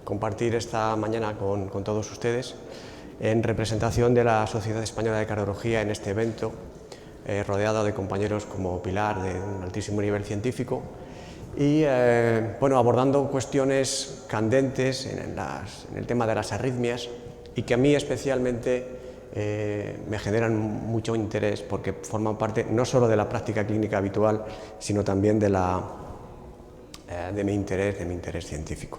compartir esta mañana con todos ustedes en representación de la Sociedad Española de Cardiología en este evento, rodeado de compañeros como Pilar, de un altísimo nivel científico, y bueno, abordando cuestiones candentes en el tema de las arritmias y que a mí especialmente me generan mucho interés porque forman parte no solo de la práctica clínica habitual, sino también de mi interés científico.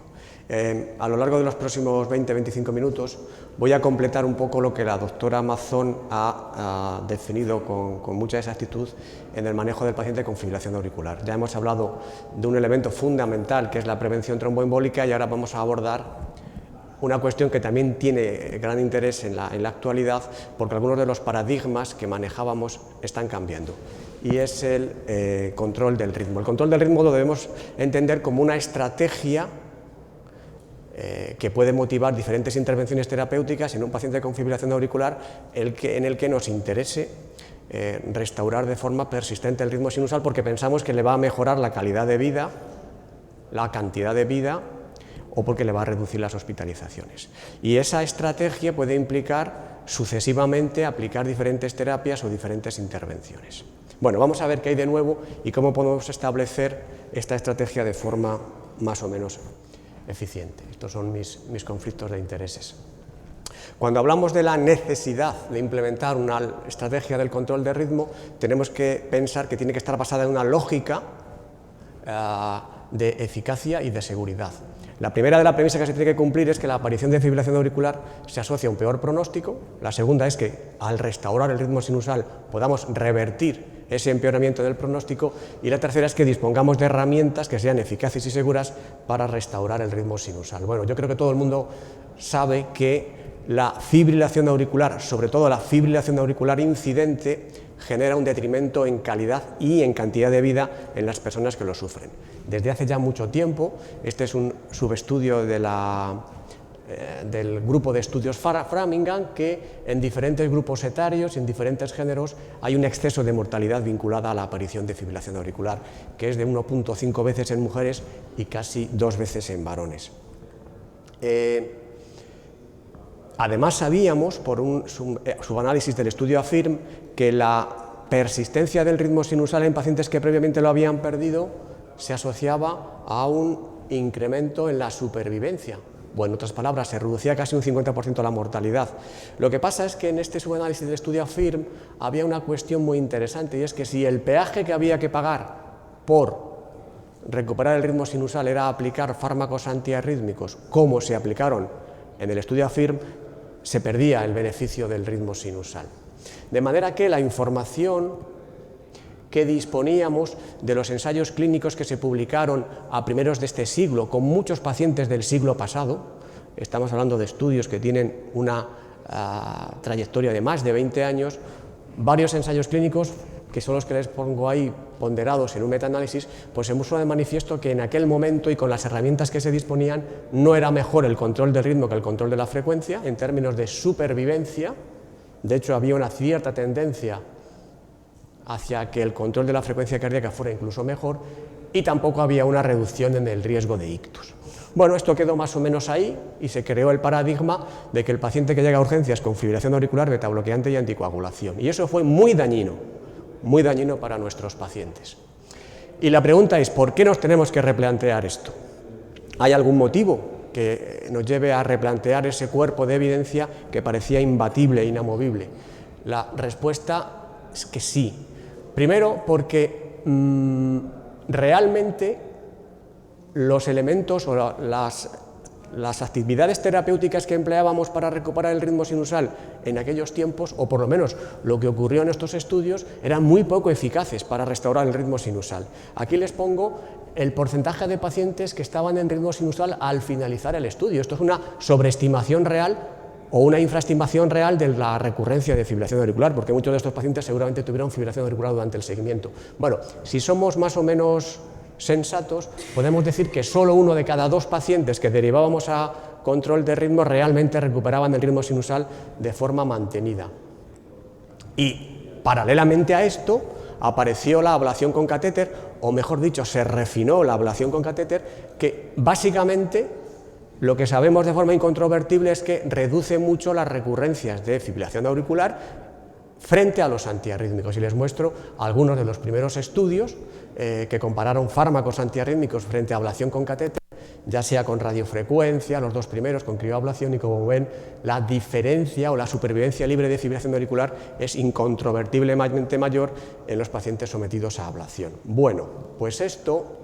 A lo largo de los próximos 20-25 minutos voy a completar un poco lo que la doctora Mazón ha definido con mucha exactitud en el manejo del paciente con fibrilación auricular. Ya hemos hablado de un elemento fundamental que es la prevención tromboembólica y ahora vamos a abordar una cuestión que también tiene gran interés en la actualidad porque algunos de los paradigmas que manejábamos están cambiando y es el control del ritmo. El control del ritmo lo debemos entender como una estrategia que puede motivar diferentes intervenciones terapéuticas en un paciente con fibrilación auricular en el que nos interese restaurar de forma persistente el ritmo sinusal porque pensamos que le va a mejorar la calidad de vida, la cantidad de vida o porque le va a reducir las hospitalizaciones. Y esa estrategia puede implicar sucesivamente aplicar diferentes terapias o diferentes intervenciones. Bueno, vamos a ver qué hay de nuevo y cómo podemos establecer esta estrategia de forma más o menos eficiente. Estos son mis conflictos de intereses. Cuando hablamos de la necesidad de implementar una estrategia del control de ritmo, tenemos que pensar que tiene que estar basada en una lógica de eficacia y de seguridad. La primera de las premisas que se tiene que cumplir es que la aparición de fibrilación auricular se asocia a un peor pronóstico. La segunda es que al restaurar el ritmo sinusal podamos revertir ese empeoramiento del pronóstico y la tercera es que dispongamos de herramientas que sean eficaces y seguras para restaurar el ritmo sinusal. Bueno, yo creo que todo el mundo sabe que la fibrilación auricular, sobre todo la fibrilación auricular incidente, genera un detrimento en calidad y en cantidad de vida en las personas que lo sufren. Desde hace ya mucho tiempo, este es un subestudio del grupo de estudios Framingham, que en diferentes grupos etarios y en diferentes géneros hay un exceso de mortalidad vinculada a la aparición de fibrilación auricular, que es de 1.5 veces en mujeres y casi 2 veces en varones. Además sabíamos, por un subanálisis del estudio AFIRM, que la persistencia del ritmo sinusal en pacientes que previamente lo habían perdido se asociaba a un incremento en la supervivencia. O en otras palabras, se reducía casi un 50% la mortalidad. Lo que pasa es que en este subanálisis del estudio AFIRM había una cuestión muy interesante y es que si el peaje que había que pagar por recuperar el ritmo sinusal era aplicar fármacos antiarrítmicos, como se aplicaron en el estudio AFIRM, se perdía el beneficio del ritmo sinusal. De manera que la información que disponíamos de los ensayos clínicos que se publicaron a primeros de este siglo, con muchos pacientes del siglo pasado, estamos hablando de estudios que tienen una trayectoria de más de 20 años, varios ensayos clínicos, que son los que les pongo ahí ponderados en un metaanálisis, pues se puso de manifiesto que en aquel momento y con las herramientas que se disponían no era mejor el control del ritmo que el control de la frecuencia en términos de supervivencia. De hecho, había una cierta tendencia hacia que el control de la frecuencia cardíaca fuera incluso mejor y tampoco había una reducción en el riesgo de ictus. Bueno, esto quedó más o menos ahí y se creó el paradigma de que el paciente que llega a urgencias con fibrilación auricular, betabloqueante y anticoagulación. Y eso fue muy dañino para nuestros pacientes. Y la pregunta es, ¿por qué nos tenemos que replantear esto? ¿Hay algún motivo que nos lleve a replantear ese cuerpo de evidencia que parecía imbatible e inamovible? La respuesta es que sí. Primero, porque realmente los elementos o las actividades terapéuticas que empleábamos para recuperar el ritmo sinusal en aquellos tiempos, o por lo menos lo que ocurrió en estos estudios, eran muy poco eficaces para restaurar el ritmo sinusal. Aquí les pongo el porcentaje de pacientes que estaban en ritmo sinusal al finalizar el estudio. Esto es una sobreestimación real o una infraestimación real de la recurrencia de fibrilación auricular, porque muchos de estos pacientes seguramente tuvieron fibrilación auricular durante el seguimiento. Bueno, si somos más o menos sensatos, podemos decir que solo 1 de cada 2 pacientes que derivábamos a control de ritmo realmente recuperaban el ritmo sinusal de forma mantenida. Y paralelamente a esto apareció la ablación con catéter, o mejor dicho, se refinó la ablación con catéter, que básicamente Lo que sabemos de forma incontrovertible es que reduce mucho las recurrencias de fibrilación auricular frente a los antiarrítmicos. Y les muestro algunos de los primeros estudios que compararon fármacos antiarrítmicos frente a ablación con catéter, ya sea con radiofrecuencia, los dos primeros con crioablación, y como ven, la diferencia o la supervivencia libre de fibrilación auricular es incontrovertiblemente mayor en los pacientes sometidos a ablación. Bueno, pues esto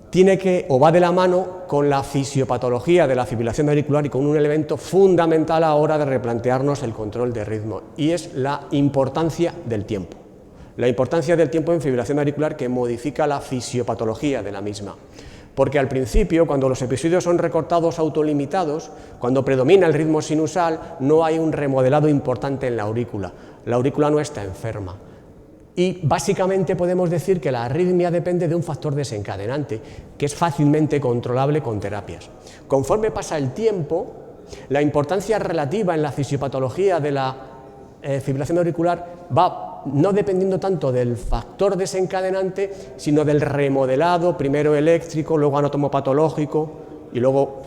tiene que, o va de la mano con la fisiopatología de la fibrilación auricular y con un elemento fundamental a la hora de replantearnos el control de ritmo, y es la importancia del tiempo. La importancia del tiempo en fibrilación auricular, que modifica la fisiopatología de la misma. Porque al principio, cuando los episodios son recortados autolimitados, cuando predomina el ritmo sinusal, no hay un remodelado importante en la aurícula. La aurícula no está enferma. Y básicamente podemos decir que la arritmia depende de un factor desencadenante, que es fácilmente controlable con terapias. Conforme pasa el tiempo, la importancia relativa en la fisiopatología de la fibrilación auricular va no dependiendo tanto del factor desencadenante, sino del remodelado, primero eléctrico, luego anatomopatológico y luego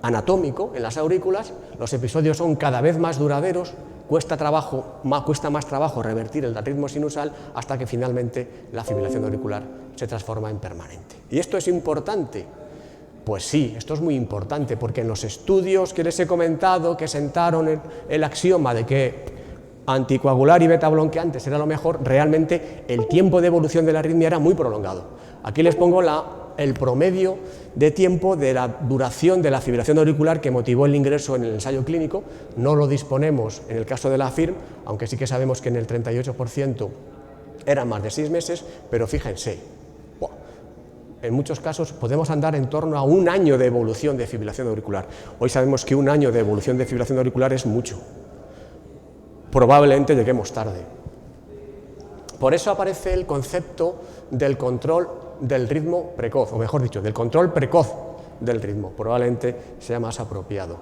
anatómico en las aurículas. Los episodios son cada vez más duraderos, cuesta más trabajo revertir el ritmo sinusal hasta que finalmente la fibrilación auricular se transforma en permanente. ¿Y esto es importante? Pues sí, esto es muy importante, porque en los estudios que les he comentado, que sentaron el axioma de que anticoagular y beta-bloqueantes era lo mejor, realmente el tiempo de evolución de la arritmia era muy prolongado. Aquí les pongo el promedio de tiempo de la duración de la fibrilación auricular que motivó el ingreso en el ensayo clínico. No lo disponemos en el caso de la FIRM, aunque sí que sabemos que en el 38% eran más de 6 meses, pero fíjense, en muchos casos podemos andar en torno a 1 año de evolución de fibrilación auricular. Hoy sabemos que 1 año de evolución de fibrilación auricular es mucho. Probablemente lleguemos tarde. Por eso aparece el concepto del control del ritmo precoz, o mejor dicho, del control precoz del ritmo, probablemente sea más apropiado.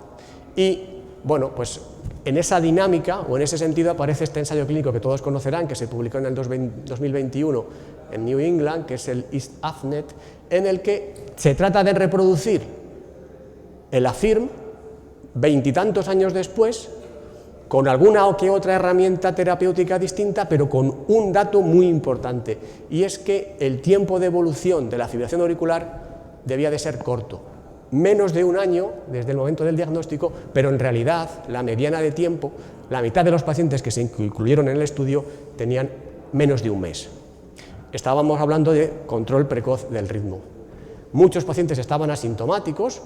Y bueno, pues en esa dinámica o en ese sentido aparece este ensayo clínico que todos conocerán, que se publicó en el 2021 en New England, que es el ISAFNET, en el que se trata de reproducir el AFIRM 20 y tantos años después, con alguna o que otra herramienta terapéutica distinta, pero con un dato muy importante, y es que el tiempo de evolución de la fibrilación auricular debía de ser corto, menos de 1 año desde el momento del diagnóstico, pero en realidad la mediana de tiempo, la mitad de los pacientes que se incluyeron en el estudio tenían menos de 1 mes. Estábamos hablando de control precoz del ritmo. Muchos pacientes estaban asintomáticos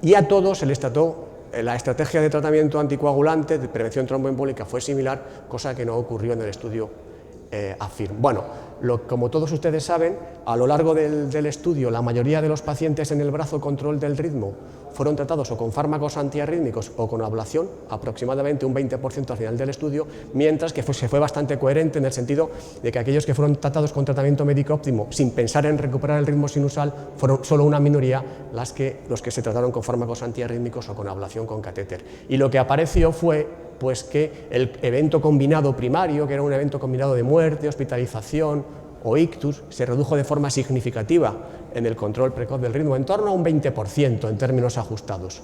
y a todos se les trató. La estrategia de tratamiento anticoagulante de prevención tromboembólica fue similar, cosa que no ocurrió en el estudio AFIRM. Bueno, como todos ustedes saben, a lo largo del estudio, la mayoría de los pacientes en el brazo control del ritmo fueron tratados o con fármacos antiarrítmicos o con ablación, aproximadamente un 20% al final del estudio, mientras que se fue bastante coherente en el sentido de que aquellos que fueron tratados con tratamiento médico óptimo sin pensar en recuperar el ritmo sinusal fueron solo una minoría los que se trataron con fármacos antiarrítmicos o con ablación con catéter. Y lo que apareció fue pues que el evento combinado primario, que era un evento combinado de muerte, hospitalización o ictus, se redujo de forma significativa en el control precoz del ritmo, en torno a un 20% en términos ajustados.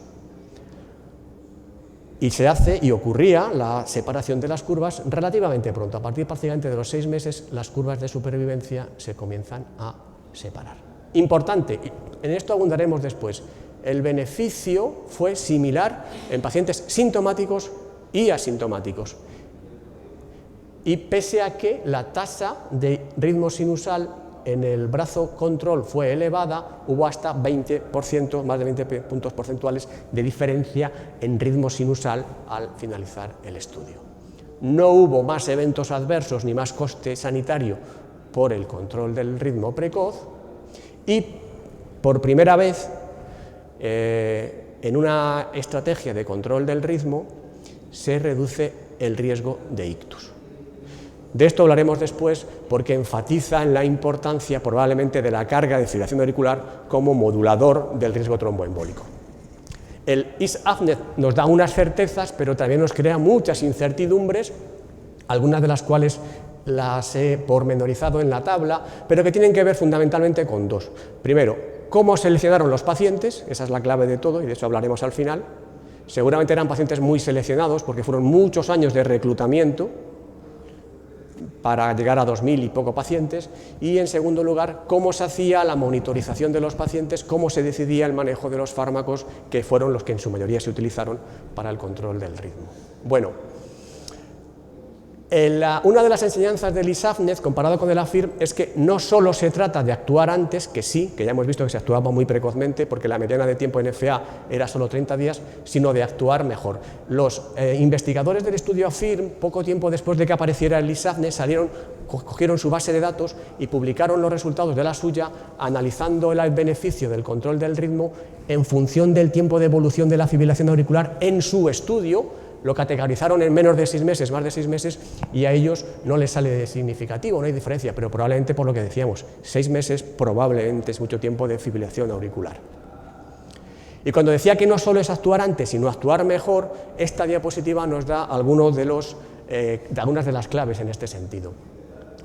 Y se hace, y ocurría, la separación de las curvas relativamente pronto. A partir prácticamente de los 6 meses, las curvas de supervivencia se comienzan a separar. Importante, en esto abundaremos después, el beneficio fue similar en pacientes sintomáticos y asintomáticos. Y pese a que la tasa de ritmo sinusal en el brazo control fue elevada, hubo hasta 20%, más de 20 puntos porcentuales de diferencia en ritmo sinusal al finalizar el estudio. No hubo más eventos adversos ni más coste sanitario por el control del ritmo precoz, y por primera vez en una estrategia de control del ritmo se reduce el riesgo de ictus. De esto hablaremos después, porque enfatiza en la importancia probablemente de la carga de fibrilación auricular como modulador del riesgo tromboembólico. El ISAFNET nos da unas certezas, pero también nos crea muchas incertidumbres, algunas de las cuales las he pormenorizado en la tabla, pero que tienen que ver fundamentalmente con dos. Primero, cómo seleccionaron los pacientes, esa es la clave de todo, y de eso hablaremos al final. Seguramente eran pacientes muy seleccionados, porque fueron muchos años de reclutamiento para llegar a 2000 y poco pacientes, y en segundo lugar, cómo se hacía la monitorización de los pacientes, cómo se decidía el manejo de los fármacos, que fueron los que en su mayoría se utilizaron para el control del ritmo. Bueno, una de las enseñanzas del ISAFNET comparado con el AFIRM es que no solo se trata de actuar antes, que sí, que ya hemos visto que se actuaba muy precozmente porque la mediana de tiempo en FA era solo 30 días, sino de actuar mejor. Los investigadores del estudio AFIRM, poco tiempo después de que apareciera el ISAFNET, cogieron su base de datos y publicaron los resultados de la suya, analizando el beneficio del control del ritmo en función del tiempo de evolución de la fibrilación auricular en su estudio. Lo categorizaron en menos de 6 meses, más de 6 meses, y a ellos no les sale significativo, no hay diferencia, pero probablemente por lo que decíamos, 6 meses probablemente es mucho tiempo de fibrilación auricular. Y cuando decía que no solo es actuar antes, sino actuar mejor, esta diapositiva nos da algunas de las claves en este sentido.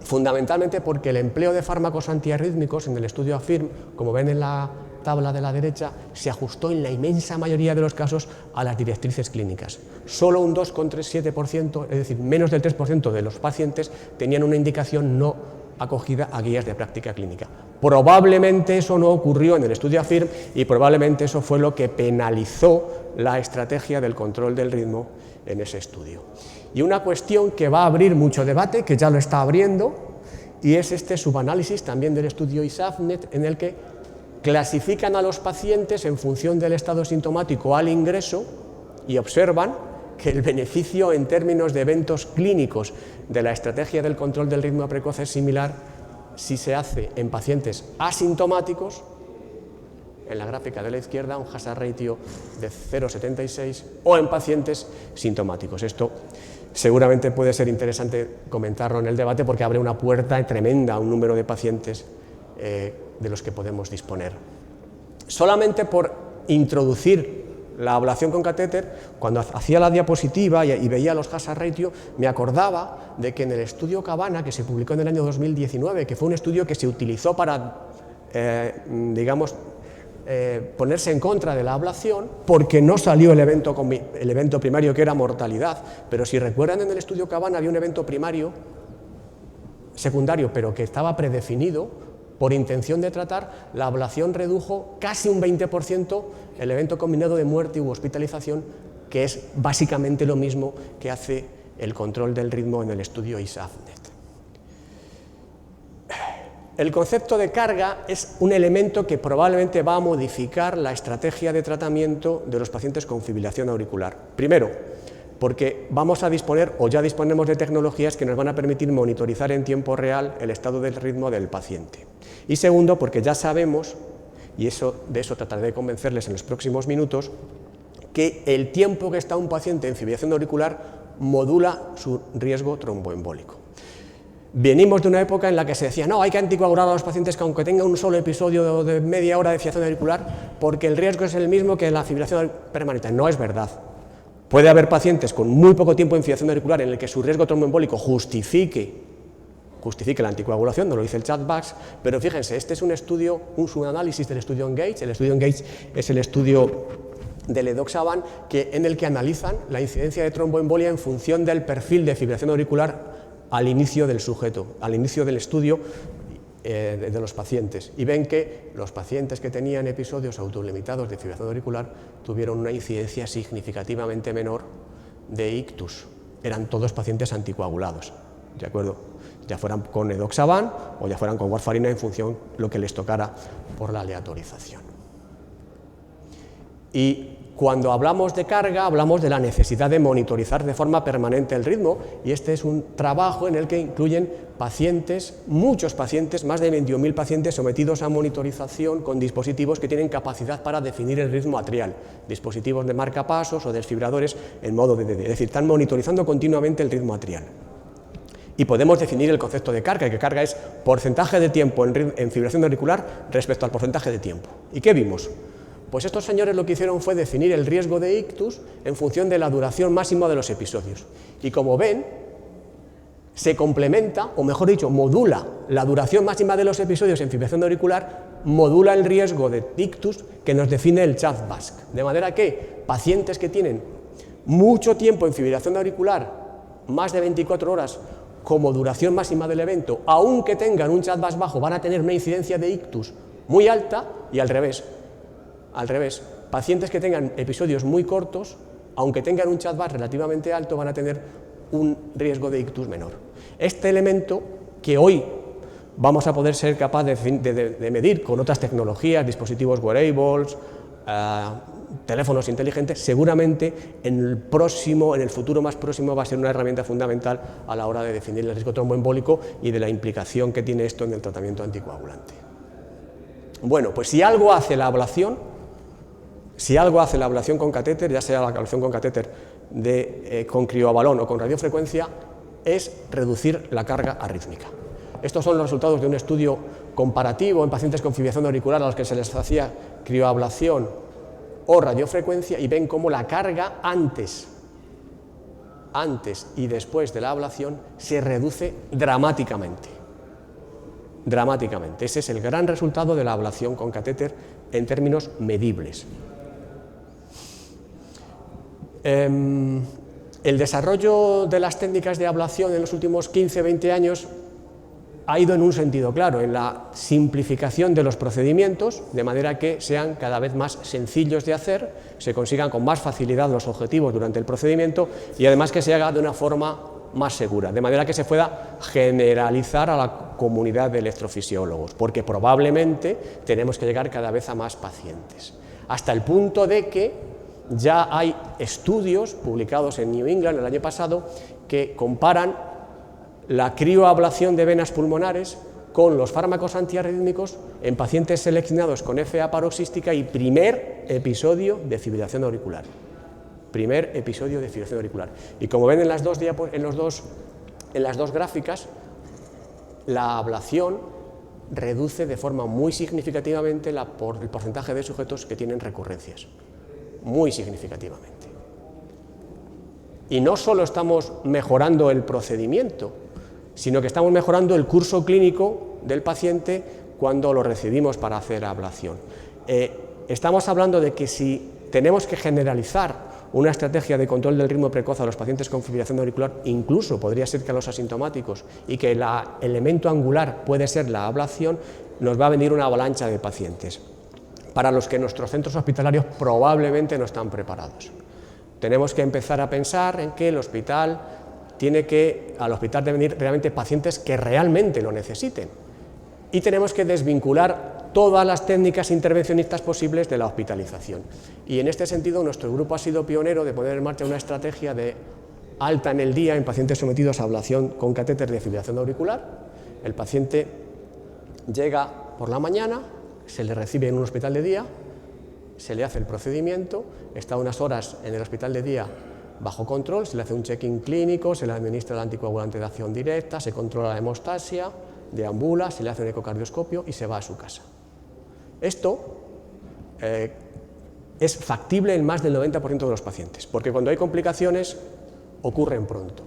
Fundamentalmente porque el empleo de fármacos antiarrítmicos en el estudio AFIRM, como ven en la tabla de la derecha, se ajustó en la inmensa mayoría de los casos a las directrices clínicas. Solo un 2,37%, es decir, menos del 3% de los pacientes tenían una indicación no acogida a guías de práctica clínica. Probablemente eso no ocurrió en el estudio AFIRM y probablemente eso fue lo que penalizó la estrategia del control del ritmo en ese estudio. Y una cuestión que va a abrir mucho debate, que ya lo está abriendo, y es este subanálisis también del estudio ISAFNET, en el que clasifican a los pacientes en función del estado sintomático al ingreso y observan que el beneficio en términos de eventos clínicos de la estrategia del control del ritmo precoz es similar si se hace en pacientes asintomáticos, en la gráfica de la izquierda, un hazard ratio de 0,76, o en pacientes sintomáticos. Esto seguramente puede ser interesante comentarlo en el debate porque abre una puerta tremenda a un número de pacientes de los que podemos disponer. Solamente por introducir la ablación con catéter, cuando hacía la diapositiva y veía los hazard ratio, me acordaba de que en el estudio Cabana, que se publicó en el año 2019, que fue un estudio que se utilizó para, ponerse en contra de la ablación, porque no salió el evento primario, que era mortalidad, pero si recuerdan, en el estudio Cabana había un evento primario, secundario, pero que estaba predefinido. Por intención de tratar, la ablación redujo casi un 20% el evento combinado de muerte u hospitalización, que es básicamente lo mismo que hace el control del ritmo en el estudio ISAFNET. El concepto de carga es un elemento que probablemente va a modificar la estrategia de tratamiento de los pacientes con fibrilación auricular. Primero, porque vamos a disponer, o ya disponemos de tecnologías que nos van a permitir monitorizar en tiempo real el estado del ritmo del paciente. Y segundo, porque ya sabemos, y de eso trataré de convencerles en los próximos minutos, que el tiempo que está un paciente en fibrilación auricular modula su riesgo tromboembólico. Venimos de una época en la que se decía, no, hay que anticoagular a los pacientes que aunque tengan un solo episodio de media hora de fibrilación auricular, porque el riesgo es el mismo que la fibrilación permanente. No es verdad. Puede haber pacientes con muy poco tiempo en fibrilación auricular en el que su riesgo tromboembólico justifique la anticoagulación, no lo dice el chatbox, pero fíjense, este es un estudio, un subanálisis del estudio Engage. El estudio Engage es el estudio del edoxaban, en el que analizan la incidencia de tromboembolia en función del perfil de fibrilación auricular al inicio del sujeto, al inicio del estudio de los pacientes, y ven que los pacientes que tenían episodios autolimitados de fibrilación auricular tuvieron una incidencia significativamente menor de ictus. Eran todos pacientes anticoagulados, ¿de acuerdo? Ya fueran con edoxaban o ya fueran con warfarina, en función de lo que les tocara por la aleatorización. Y cuando hablamos de carga, hablamos de la necesidad de monitorizar de forma permanente el ritmo, y este es un trabajo en el que incluyen pacientes, muchos pacientes, más de 21.000 pacientes sometidos a monitorización con dispositivos que tienen capacidad para definir el ritmo atrial, dispositivos de marcapasos o desfibradores en modo DDD, es decir, están monitorizando continuamente el ritmo atrial. Y podemos definir el concepto de carga, que carga es porcentaje de tiempo en fibrilación auricular respecto al porcentaje de tiempo. ¿Y qué vimos? Pues estos señores lo que hicieron fue definir el riesgo de ictus en función de la duración máxima de los episodios. Y como ven, se complementa, o mejor dicho, modula la duración máxima de los episodios en fibrilación auricular modula el riesgo de ictus que nos define el CHA2-VASc. De manera que pacientes que tienen mucho tiempo en fibrilación auricular, más de 24 horas como duración máxima del evento, aunque tengan un CHA2-VASc bajo, van a tener una incidencia de ictus muy alta, y al revés, pacientes que tengan episodios muy cortos, aunque tengan un CHA2-VASc relativamente alto, van a tener un riesgo de ictus menor. Este elemento que hoy vamos a poder ser capaces de medir con otras tecnologías, dispositivos wearables, teléfonos inteligentes, seguramente en el futuro más próximo va a ser una herramienta fundamental a la hora de definir el riesgo tromboembólico y de la implicación que tiene esto en el tratamiento anticoagulante. Bueno, pues si algo hace la ablación con catéter, ya sea la ablación con catéter con crioavalón o con radiofrecuencia, es reducir la carga arrítmica. Estos son los resultados de un estudio comparativo en pacientes con fibrilación auricular a los que se les hacía crioablación o radiofrecuencia, y ven cómo la carga antes y después de la ablación se reduce dramáticamente. Ese es el gran resultado de la ablación con catéter en términos medibles. El desarrollo de las técnicas de ablación en los últimos 15-20 años ha ido en un sentido claro, en la simplificación de los procedimientos, de manera que sean cada vez más sencillos de hacer, se consigan con más facilidad los objetivos durante el procedimiento y además que se haga de una forma más segura, de manera que se pueda generalizar a la comunidad de electrofisiólogos, porque probablemente tenemos que llegar cada vez a más pacientes, hasta el punto de que ya hay estudios publicados en New England el año pasado que comparan la crioablación de venas pulmonares con los fármacos antiarrítmicos en pacientes seleccionados con FA paroxística y primer episodio de fibrilación auricular. Y como ven en las dos gráficas, la ablación reduce de forma muy significativamente el porcentaje de sujetos que tienen recurrencias, muy significativamente. Y no solo estamos mejorando el procedimiento, sino que estamos mejorando el curso clínico del paciente cuando lo recibimos para hacer ablación. Estamos hablando de que si tenemos que generalizar una estrategia de control del ritmo precoz a los pacientes con fibrilación auricular, incluso podría ser que a los asintomáticos, y que el elemento angular puede ser la ablación, nos va a venir una avalancha de pacientes, para los que nuestros centros hospitalarios probablemente no están preparados. Tenemos que empezar a pensar en que al hospital deben venir realmente pacientes que realmente lo necesiten, y tenemos que desvincular todas las técnicas intervencionistas posibles de la hospitalización. Y en este sentido nuestro grupo ha sido pionero de poner en marcha una estrategia de alta en el día en pacientes sometidos a ablación con catéter de fibrilación auricular. El paciente llega por la mañana, se le recibe en un hospital de día, se le hace el procedimiento, está unas horas en el hospital de día bajo control, se le hace un check-in clínico, se le administra el anticoagulante de acción directa, se controla la hemostasia, deambula, se le hace un ecocardioscopio y se va a su casa. Esto es factible en más del 90% de los pacientes, porque cuando hay complicaciones ocurren pronto.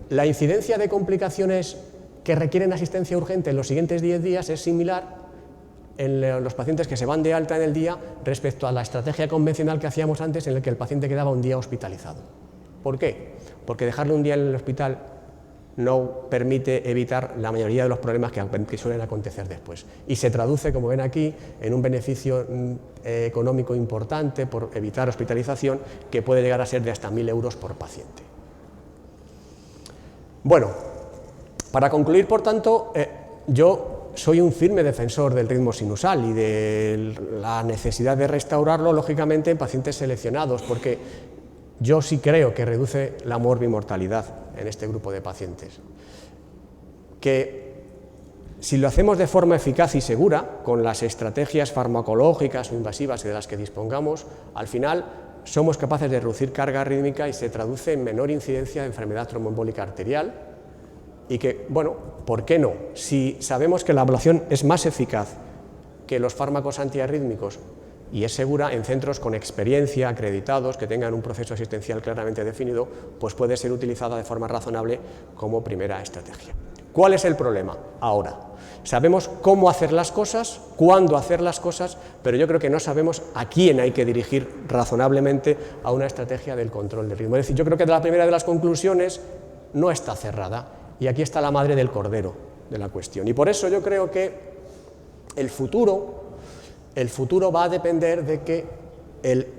La incidencia de complicaciones que requieren asistencia urgente en los siguientes 10 días es similar en los pacientes que se van de alta en el día respecto a la estrategia convencional que hacíamos antes, en la que el paciente quedaba un día hospitalizado. ¿Por qué? Porque dejarle un día en el hospital no permite evitar la mayoría de los problemas que suelen acontecer después. Y se traduce, como ven aquí, en un beneficio económico importante por evitar hospitalización, que puede llegar a ser de hasta 1.000 euros por paciente. Bueno, para concluir, por tanto, yo soy un firme defensor del ritmo sinusal y de la necesidad de restaurarlo, lógicamente, en pacientes seleccionados, porque yo sí creo que reduce la morbimortalidad en este grupo de pacientes. Que si lo hacemos de forma eficaz y segura, con las estrategias farmacológicas o invasivas de las que dispongamos, al final somos capaces de reducir carga rítmica y se traduce en menor incidencia de enfermedad tromboembólica arterial. Y que, bueno, ¿por qué no? Si sabemos que la ablación es más eficaz que los fármacos antiarrítmicos y es segura en centros con experiencia, acreditados, que tengan un proceso asistencial claramente definido, pues puede ser utilizada de forma razonable como primera estrategia. ¿Cuál es el problema? Ahora, sabemos cómo hacer las cosas, cuándo hacer las cosas, pero yo creo que no sabemos a quién hay que dirigir razonablemente a una estrategia del control del ritmo. Es decir, yo creo que la primera de las conclusiones no está cerrada, y aquí está la madre del cordero de la cuestión. Y por eso yo creo que el futuro va a depender de que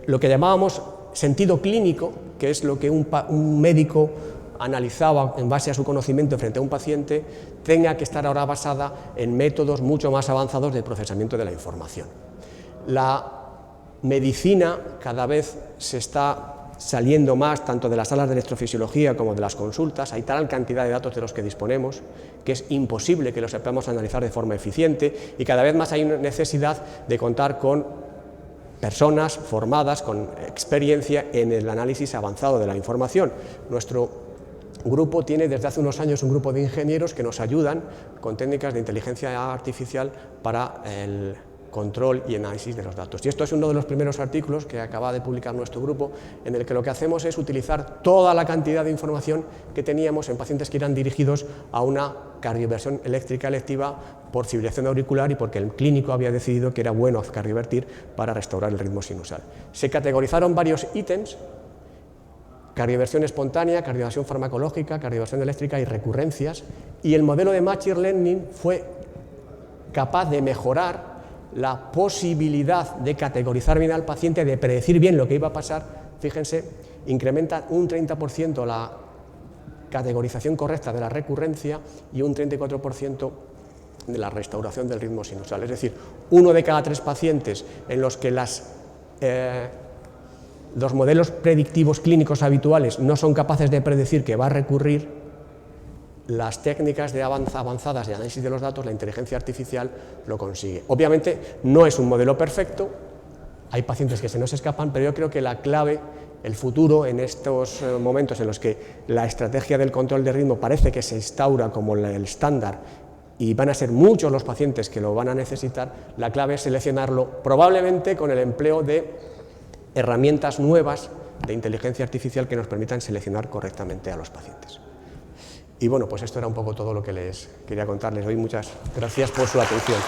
lo que llamábamos sentido clínico, que es lo que un médico analizaba en base a su conocimiento frente a un paciente, tenga que estar ahora basada en métodos mucho más avanzados de procesamiento de la información. La medicina cada vez se está saliendo más tanto de las salas de electrofisiología como de las consultas. Hay tal cantidad de datos de los que disponemos que es imposible que los sepamos analizar de forma eficiente, y cada vez más hay una necesidad de contar con personas formadas con experiencia en el análisis avanzado de la información. Nuestro grupo tiene desde hace unos años un grupo de ingenieros que nos ayudan con técnicas de inteligencia artificial para el control y análisis de los datos. Y esto es uno de los primeros artículos que acaba de publicar nuestro grupo, en el que lo que hacemos es utilizar toda la cantidad de información que teníamos en pacientes que eran dirigidos a una cardioversión eléctrica electiva por fibrilación auricular y porque el clínico había decidido que era bueno cardiovertir para restaurar el ritmo sinusal. Se categorizaron varios ítems: cardioversión espontánea, cardioversión farmacológica, cardioversión eléctrica y recurrencias, y el modelo de Machine Learning fue capaz de mejorar la posibilidad de categorizar bien al paciente, de predecir bien lo que iba a pasar. Fíjense, incrementa un 30% la categorización correcta de la recurrencia y un 34% de la restauración del ritmo sinusal. Es decir, 1 de cada 3 pacientes en los que los modelos predictivos clínicos habituales no son capaces de predecir que va a recurrir, las técnicas avanzadas de análisis de los datos, la inteligencia artificial, lo consigue. Obviamente no es un modelo perfecto, hay pacientes que se nos escapan, pero yo creo que la clave, el futuro, en estos momentos en los que la estrategia del control de ritmo parece que se instaura como el estándar y van a ser muchos los pacientes que lo van a necesitar, la clave es seleccionarlo, probablemente con el empleo de herramientas nuevas de inteligencia artificial que nos permitan seleccionar correctamente a los pacientes. Y bueno, pues esto era un poco todo lo que les quería contar. Les doy muchas gracias por su atención.